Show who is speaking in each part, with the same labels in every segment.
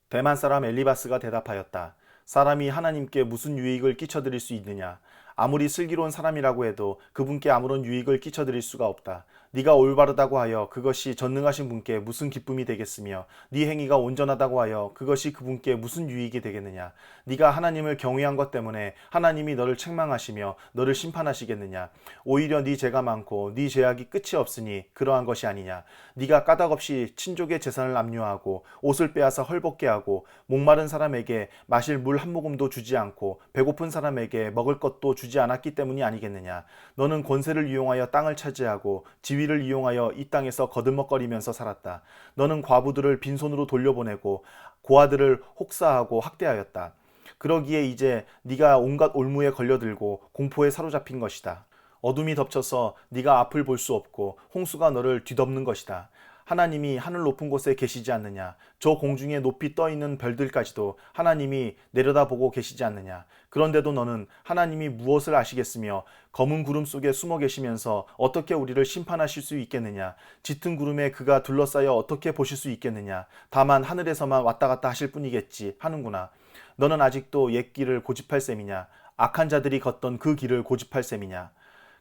Speaker 1: 대만 사람 엘리바스가 대답하였다. 사람이 하나님께 무슨 유익을 끼쳐드릴 수 있느냐? 아무리 슬기로운 사람이라고 해도 그분께 아무런 유익을 끼쳐드릴 수가 없다. 네가 올바르다고 하여 그것이 전능하신 분께 무슨 기쁨이 되겠으며 네 행위가 온전하다고 하여 그것이 그분께 무슨 유익이 되겠느냐? 네가 하나님을 경외한 것 때문에 하나님이 너를 책망하시며 너를 심판하시겠느냐? 오히려 네 죄가 많고 네 죄악이 끝이 없으니 그러한 것이 아니냐? 네가 까닭없이 친족의 재산을 압류하고 옷을 빼앗아 헐벗게 하고 목마른 사람에게 마실 물 한 모금도 주지 않고 배고픈 사람에게 먹을 것도 주지 않았기 때문이 아니겠느냐? 너는 권세를 이용하여 땅을 차지하고 지위를 이용하여 이 땅에서 거들먹거리면서 살았다. 너는 과부들을 빈손으로 돌려보내고 고아들을 혹사하고 학대하였다. 그러기에 이제 네가 온갖 올무에 걸려들고 공포에 사로잡힌 것이다. 어둠이 덮쳐서 네가 앞을 볼 수 없고 홍수가 너를 뒤덮는 것이다. 하나님이 하늘 높은 곳에 계시지 않느냐? 저 공중에 높이 떠 있는 별들까지도 하나님이 내려다보고 계시지 않느냐? 그런데도 너는 하나님이 무엇을 아시겠으며 검은 구름 속에 숨어 계시면서 어떻게 우리를 심판하실 수 있겠느냐? 짙은 구름에 그가 둘러싸여 어떻게 보실 수 있겠느냐? 다만 하늘에서만 왔다 갔다 하실 뿐이겠지 하는구나. 너는 아직도 옛 길을 고집할 셈이냐? 악한 자들이 걷던 그 길을 고집할 셈이냐?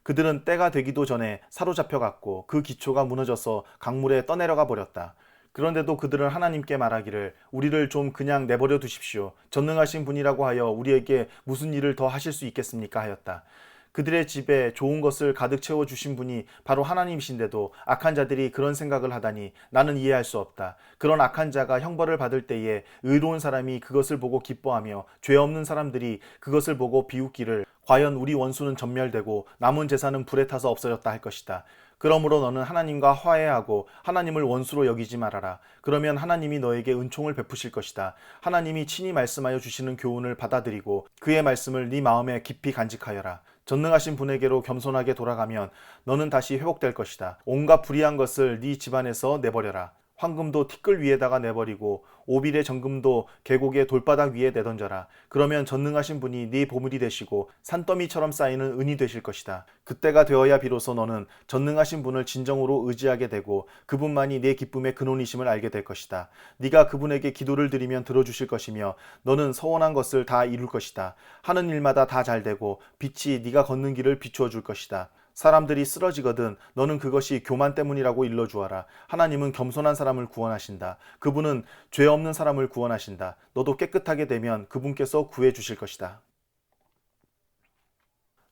Speaker 1: 그들은 때가 되기도 전에 사로잡혀갔고 그 기초가 무너져서 강물에 떠내려가 버렸다. 그런데도 그들은 하나님께 말하기를 우리를 좀 그냥 내버려 두십시오. 전능하신 분이라고 하여 우리에게 무슨 일을 더 하실 수 있겠습니까? 하였다. 그들의 집에 좋은 것을 가득 채워주신 분이 바로 하나님이신데도 악한 자들이 그런 생각을 하다니 나는 이해할 수 없다. 그런 악한 자가 형벌을 받을 때에 의로운 사람이 그것을 보고 기뻐하며 죄 없는 사람들이 그것을 보고 비웃기를 과연 우리 원수는 전멸되고 남은 재산은 불에 타서 없어졌다 할 것이다. 그러므로 너는 하나님과 화해하고 하나님을 원수로 여기지 말아라. 그러면 하나님이 너에게 은총을 베푸실 것이다. 하나님이 친히 말씀하여 주시는 교훈을 받아들이고 그의 말씀을 네 마음에 깊이 간직하여라. 전능하신 분에게로 겸손하게 돌아가면 너는 다시 회복될 것이다. 온갖 불의한 것을 네 집안에서 내버려라. 황금도 티끌 위에다가 내버리고 오빌의 정금도 계곡의 돌바닥 위에 내던져라. 그러면 전능하신 분이 네 보물이 되시고 산더미처럼 쌓이는 은이 되실 것이다. 그때가 되어야 비로소 너는 전능하신 분을 진정으로 의지하게 되고 그분만이 네 기쁨의 근원이심을 알게 될 것이다. 네가 그분에게 기도를 드리면 들어주실 것이며 너는 서원한 것을 다 이룰 것이다. 하는 일마다 다 잘되고 빛이 네가 걷는 길을 비추어 줄 것이다. 사람들이 쓰러지거든 너는 그것이 교만 때문이라고 일러주어라. 하나님은 겸손한 사람을 구원하신다. 그분은 죄 없는 사람을 구원하신다. 너도 깨끗하게 되면 그분께서 구해 주실 것이다.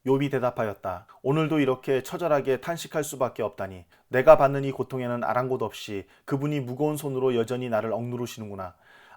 Speaker 1: 욥이 대답하였다. 오늘도 이렇게 처절하게 탄식할 수밖에 없다니. 내가 받는 이 고통에는 아랑곳 없이 그분이 무거운 손으로 여전히 나를 억누르시는구나.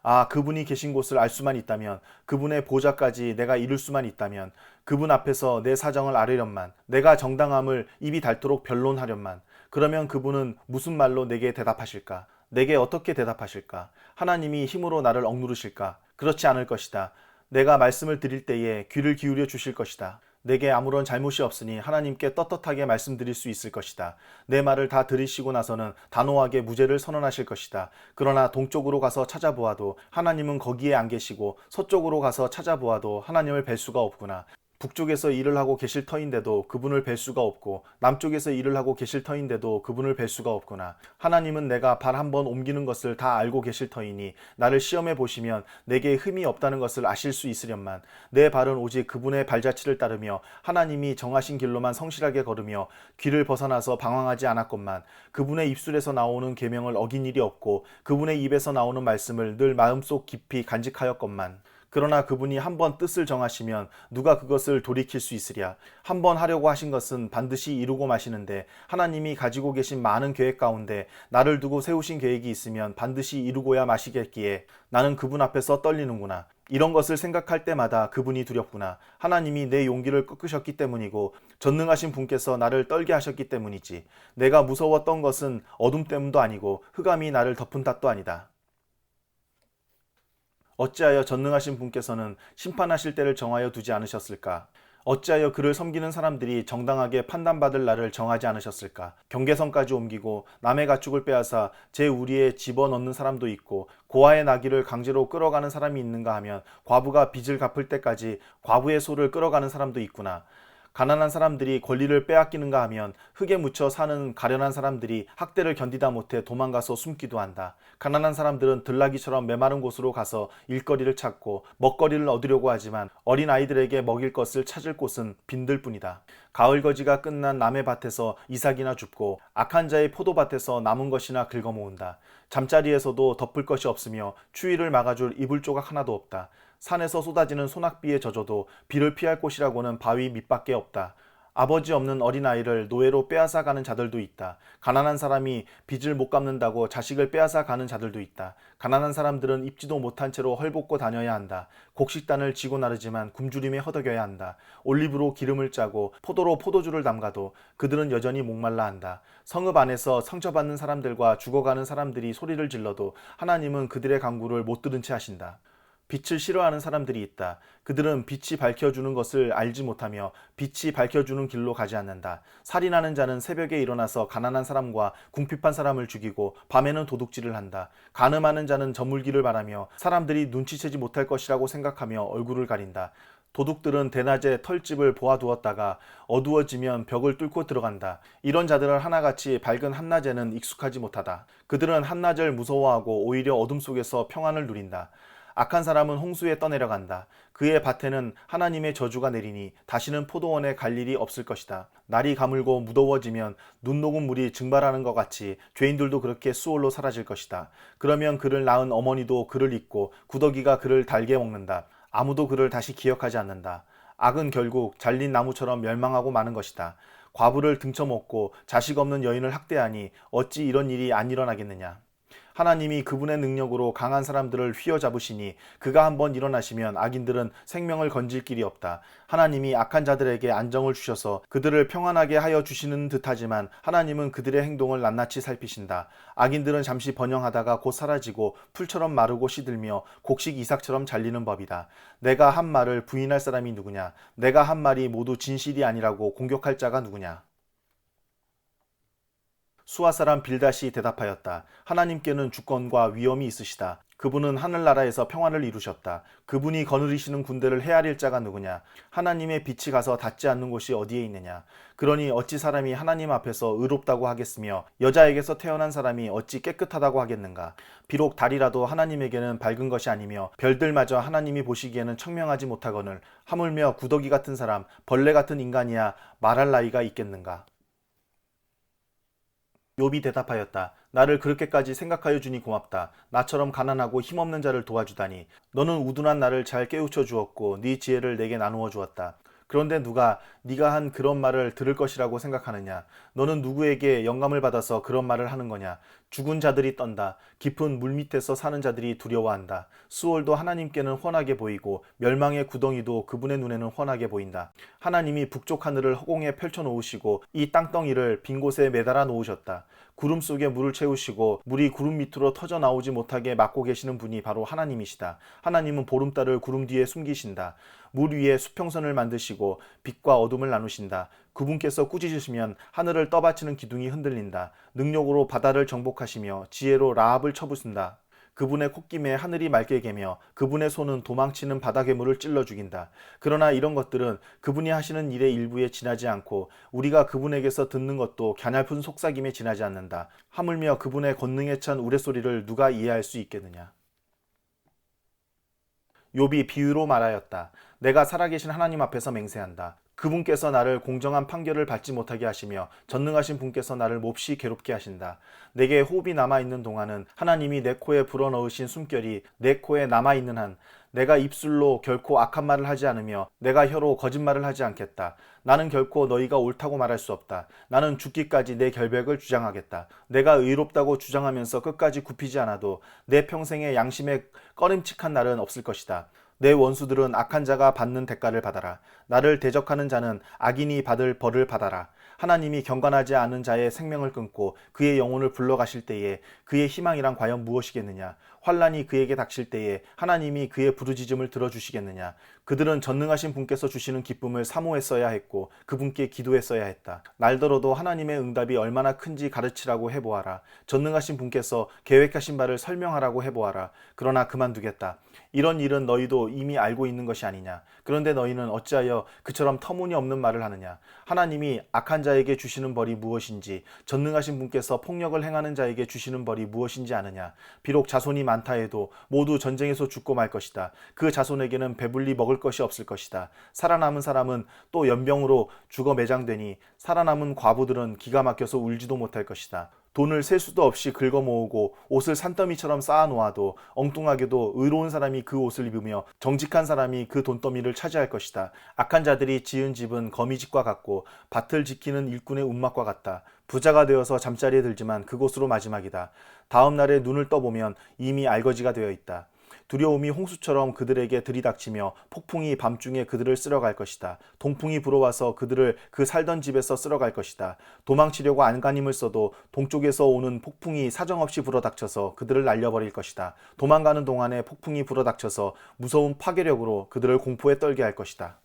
Speaker 1: 아, 그분이 계신 곳을 알 수만 있다면, 그분의 보좌까지 내가 이룰 수만 있다면, 그분 앞에서 내 사정을 아뢰련만, 내가 정당함을 입이 닳도록 변론하련만, 그러면 그분은 무슨 말로 내게 대답하실까? 내게 어떻게 대답하실까? 하나님이 힘으로 나를 억누르실까? 그렇지 않을 것이다. 내가 말씀을 드릴 때에 귀를 기울여 주실 것이다. 내게 아무런 잘못이 없으니 하나님께 떳떳하게 말씀드릴 수 있을 것이다. 내 말을 다 들으시고 나서는 단호하게 무죄를 선언하실 것이다. 그러나 동쪽으로 가서 찾아보아도 하나님은 거기에 안 계시고 서쪽으로 가서 찾아보아도 하나님을 뵐 수가 없구나. 북쪽에서 일을 하고 계실 터인데도 그분을 뵐 수가 없고 남쪽에서 일을 하고 계실 터인데도 그분을 뵐 수가 없구나. 하나님은 내가 발 한 번 옮기는 것을 다 알고 계실 터이니 나를 시험해 보시면 내게 흠이 없다는 것을 아실 수 있으련만 내 발은 오직 그분의 발자취를 따르며 하나님이 정하신 길로만 성실하게 걸으며 귀를 벗어나서 방황하지 않았건만 그분의 입술에서 나오는 계명을 어긴 일이 없고 그분의 입에서 나오는 말씀을 늘 마음속 깊이 간직하였건만 그러나 그분이 한번 뜻을 정하시면 누가 그것을 돌이킬 수 있으랴. 한번 하려고 하신 것은 반드시 이루고 마시는데 하나님이 가지고 계신 많은 계획 가운데 나를 두고 세우신 계획이 있으면 반드시 이루고야 마시겠기에 나는 그분 앞에서 떨리는구나. 이런 것을 생각할 때마다 그분이 두렵구나. 하나님이 내 용기를 꺾으셨기 때문이고 전능하신 분께서 나를 떨게 하셨기 때문이지. 내가 무서웠던 것은 어둠 때문도 아니고 흑암이 나를 덮은 탓도 아니다. 어찌하여 전능하신 분께서는 심판하실 때를 정하여 두지 않으셨을까? 어찌하여 그를 섬기는 사람들이 정당하게 판단받을 날을 정하지 않으셨을까? 경계선까지 옮기고 남의 가축을 빼앗아 제 우리에 집어넣는 사람도 있고 고아의 나귀를 강제로 끌어가는 사람이 있는가 하면 과부가 빚을 갚을 때까지 과부의 소를 끌어가는 사람도 있구나. 가난한 사람들이 권리를 빼앗기는가 하면 흙에 묻혀 사는 가련한 사람들이 학대를 견디다 못해 도망가서 숨기도 한다. 가난한 사람들은 들나귀처럼 메마른 곳으로 가서 일거리를 찾고 먹거리를 얻으려고 하지만 어린 아이들에게 먹일 것을 찾을 곳은 빈들뿐이다. 가을거지가 끝난 남의 밭에서 이삭이나 줍고 악한 자의 포도밭에서 남은 것이나 긁어모은다. 잠자리에서도 덮을 것이 없으며 추위를 막아줄 이불 조각 하나도 없다. 산에서 쏟아지는 소낙비에 젖어도 비를 피할 곳이라고는 바위 밑밖에 없다. 아버지 없는 어린아이를 노예로 빼앗아 가는 자들도 있다. 가난한 사람이 빚을 못 갚는다고 자식을 빼앗아 가는 자들도 있다. 가난한 사람들은 입지도 못한 채로 헐벗고 다녀야 한다. 곡식단을 지고 나르지만 굶주림에 허덕여야 한다. 올리브로 기름을 짜고 포도로 포도주를 담가도 그들은 여전히 목말라 한다. 성읍 안에서 상처받는 사람들과 죽어가는 사람들이 소리를 질러도 하나님은 그들의 간구를 못 들은 채 하신다. 빛을 싫어하는 사람들이 있다. 그들은 빛이 밝혀주는 것을 알지 못하며 빛이 밝혀주는 길로 가지 않는다. 살인하는 자는 새벽에 일어나서 가난한 사람과 궁핍한 사람을 죽이고 밤에는 도둑질을 한다. 간음하는 자는 저물기를 바라며 사람들이 눈치채지 못할 것이라고 생각하며 얼굴을 가린다. 도둑들은 대낮에 털집을 보아두었다가 어두워지면 벽을 뚫고 들어간다. 이런 자들은 하나같이 밝은 한낮에는 익숙하지 못하다. 그들은 한낮을 무서워하고 오히려 어둠 속에서 평안을 누린다. 악한 사람은 홍수에 떠내려간다. 그의 밭에는 하나님의 저주가 내리니 다시는 포도원에 갈 일이 없을 것이다. 날이 가물고 무더워지면 눈 녹은 물이 증발하는 것 같이 죄인들도 그렇게 수월로 사라질 것이다. 그러면 그를 낳은 어머니도 그를 잊고 구더기가 그를 달게 먹는다. 아무도 그를 다시 기억하지 않는다. 악은 결국 잘린 나무처럼 멸망하고 마는 것이다. 과부를 등쳐먹고 자식 없는 여인을 학대하니 어찌 이런 일이 안 일어나겠느냐. 하나님이 그분의 능력으로 강한 사람들을 휘어잡으시니 그가 한번 일어나시면 악인들은 생명을 건질 길이 없다. 하나님이 악한 자들에게 안정을 주셔서 그들을 평안하게 하여 주시는 듯하지만 하나님은 그들의 행동을 낱낱이 살피신다. 악인들은 잠시 번영하다가 곧 사라지고 풀처럼 마르고 시들며 곡식 이삭처럼 잘리는 법이다. 내가 한 말을 부인할 사람이 누구냐? 내가 한 말이 모두 진실이 아니라고 공격할 자가 누구냐? 수아 사람 빌닷이 대답하였다. 하나님께는 주권과 위엄이 있으시다. 그분은 하늘나라에서 평안을 이루셨다. 그분이 거느리시는 군대를 헤아릴 자가 누구냐? 하나님의 빛이 가서 닿지 않는 곳이 어디에 있느냐? 그러니 어찌 사람이 하나님 앞에서 의롭다고 하겠으며 여자에게서 태어난 사람이 어찌 깨끗하다고 하겠는가? 비록 달이라도 하나님에게는 밝은 것이 아니며 별들마저 하나님이 보시기에는 청명하지 못하거늘 하물며 구더기 같은 사람, 벌레 같은 인간이야 말할 나이가 있겠는가? 욥이 대답하였다. 나를 그렇게까지 생각하여 주니 고맙다. 나처럼 가난하고 힘없는 자를 도와주다니. 너는 우둔한 나를 잘 깨우쳐 주었고 네 지혜를 내게 나누어 주었다. 그런데 누가 네가 한 그런 말을 들을 것이라고 생각하느냐? 너는 누구에게 영감을 받아서 그런 말을 하는 거냐? 죽은 자들이 떤다. 깊은 물 밑에서 사는 자들이 두려워한다. 수월도 하나님께는 훤하게 보이고 멸망의 구덩이도 그분의 눈에는 훤하게 보인다. 하나님이 북쪽 하늘을 허공에 펼쳐 놓으시고 이 땅덩이를 빈 곳에 매달아 놓으셨다. 구름 속에 물을 채우시고 물이 구름 밑으로 터져 나오지 못하게 막고 계시는 분이 바로 하나님이시다. 하나님은 보름달을 구름 뒤에 숨기신다. 물 위에 수평선을 만드시고 빛과 어둠을 나누신다. 그분께서 꾸짖으시면 하늘을 떠받치는 기둥이 흔들린다. 능력으로 바다를 정복하시며 지혜로 라합을 쳐부순다. 그분의 콧김에 하늘이 맑게 개며 그분의 손은 도망치는 바다 괴물을 찔러 죽인다. 그러나 이런 것들은 그분이 하시는 일의 일부에 지나지 않고 우리가 그분에게서 듣는 것도 갸냘픈 속삭임에 지나지 않는다. 하물며 그분의 권능에 찬 우레소리를 누가 이해할 수 있겠느냐. 욥이 비유로 말하였다. 내가 살아계신 하나님 앞에서 맹세한다. 그분께서 나를 공정한 판결을 받지 못하게 하시며 전능하신 분께서 나를 몹시 괴롭게 하신다. 내게 호흡이 남아있는 동안은 하나님이 내 코에 불어넣으신 숨결이 내 코에 남아있는 한 내가 입술로 결코 악한 말을 하지 않으며 내가 혀로 거짓말을 하지 않겠다. 나는 결코 너희가 옳다고 말할 수 없다. 나는 죽기까지 내 결백을 주장하겠다. 내가 의롭다고 주장하면서 끝까지 굽히지 않아도 내 평생의 양심에 꺼림칙한 날은 없을 것이다. 내 원수들은 악한 자가 받는 대가를 받아라. 나를 대적하는 자는 악인이 받을 벌을 받아라. 하나님이 경건하지 않은 자의 생명을 끊고 그의 영혼을 불러가실 때에 그의 희망이란 과연 무엇이겠느냐? 환란이 그에게 닥칠 때에 하나님이 그의 부르짖음을 들어주시겠느냐. 그들은 전능하신 분께서 주시는 기쁨을 사모했어야 했고 그분께 기도했어야 했다. 날더러도 하나님의 응답이 얼마나 큰지 가르치라고 해보아라. 전능하신 분께서 계획하신 바를 설명하라고 해보아라. 그러나 그만두겠다. 이런 일은 너희도 이미 알고 있는 것이 아니냐. 그런데 너희는 어찌하여 그처럼 터무니없는 말을 하느냐. 하나님이 악한 자에게 주시는 벌이 무엇인지, 전능하신 분께서 폭력을 행하는 자에게 주시는 벌이 무엇인지 아느냐. 비록 자손이 많다 해도 모두 전쟁에서 죽고 말 것이다. 그 자손에게는 배불리 먹을 것이 없을 것이다. 살아남은 사람은 또 연병으로 죽어 매장되니 살아남은 과부들은 기가 막혀서 울지도 못할 것이다. 돈을 셀 수도 없이 긁어 모으고 옷을 산더미처럼 쌓아 놓아도 엉뚱하게도 의로운 사람이 그 옷을 입으며 정직한 사람이 그 돈더미를 차지할 것이다. 악한 자들이 지은 집은 거미집과 같고 밭을 지키는 일꾼의 움막과 같다. 부자가 되어서 잠자리에 들지만 그곳으로 마지막이다. 다음 날에 눈을 떠보면 이미 알거지가 되어 있다. 두려움이 홍수처럼 그들에게 들이닥치며 폭풍이 밤중에 그들을 쓸어갈 것이다. 동풍이 불어와서 그들을 그 살던 집에서 쓸어갈 것이다. 도망치려고 안간힘을 써도 동쪽에서 오는 폭풍이 사정없이 불어닥쳐서 그들을 날려버릴 것이다. 도망가는 동안에 폭풍이 불어닥쳐서 무서운 파괴력으로 그들을 공포에 떨게 할 것이다.